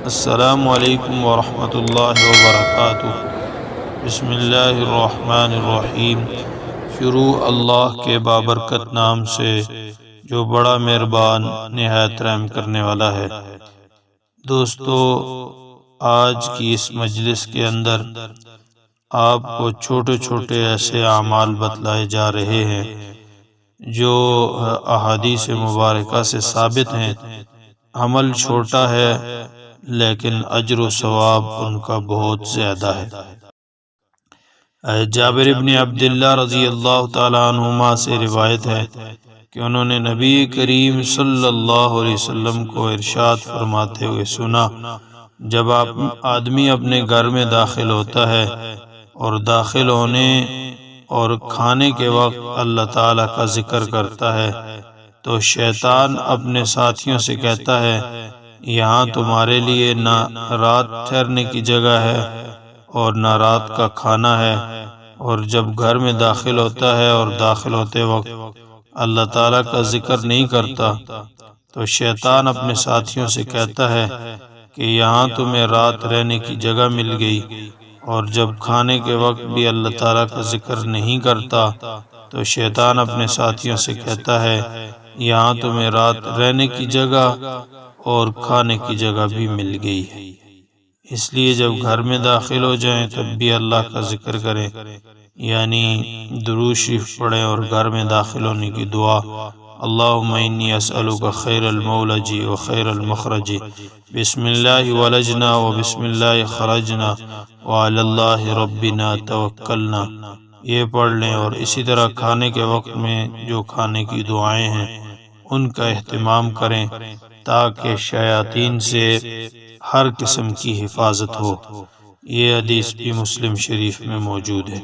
السلام علیکم ورحمۃ اللہ وبرکاتہ۔ بسم اللہ الرحمن الرحیم۔ شروع اللہ کے بابرکت نام سے جو بڑا مہربان نہایت رحم کرنے والا ہے۔ دوستو، آج کی اس مجلس کے اندر آپ کو چھوٹے چھوٹے ایسے اعمال بتلائے جا رہے ہیں جو احادیث مبارکہ سے ثابت ہیں۔ عمل چھوٹا ہے لیکن اجر و ثواب ان کا بہت زیادہ ہے۔ جابر ابن عبداللہ رضی اللہ تعالی عنہما سے روایت ہے کہ انہوں نے نبی کریم صلی اللہ علیہ وسلم کو ارشاد فرماتے ہوئے سنا، جب آدمی اپنے گھر میں داخل ہوتا ہے اور داخل ہونے اور کھانے کے وقت اللہ تعالیٰ کا ذکر کرتا ہے تو شیطان اپنے ساتھیوں سے کہتا ہے، یہاں تمہارے لیے نہ رات ٹھہرنے کی جگہ ہے اور نہ رات کا کھانا ہے۔ اور جب گھر میں داخل ہوتا ہے اور داخل ہوتے وقت اللہ تعالیٰ کا ذکر نہیں کرتا تو شیطان اپنے ساتھیوں سے کہتا ہے کہ یہاں تمہیں رات رہنے کی جگہ مل گئی۔ اور جب کھانے کے وقت بھی اللہ تعالیٰ کا ذکر نہیں کرتا تو شیطان اپنے ساتھیوں سے کہتا ہے، یہاں تمہیں رات رہنے کی جگہ اور کھانے کی جگہ بھی مل گئی ہے۔ اس لیے جب گھر میں داخل ہو جائیں تب بھی اللہ کا ذکر کریں، یعنی درود شریف پڑھیں اور گھر میں داخل ہونے کی دعا، اللہم انی اسألک خیر المولج و خیر المخرج، بسم اللہ ولجنا و بسم اللہ خرجنا وعلی اللہ ربنا توکلنا، یہ پڑھ لیں۔ اور اسی طرح کھانے کے وقت میں جو کھانے کی دعائیں ہیں ان کا اہتمام کریں تاکہ شیاطین سے ہر قسم کی حفاظت ہو۔ یہ حدیث بھی مسلم شریف میں موجود ہے۔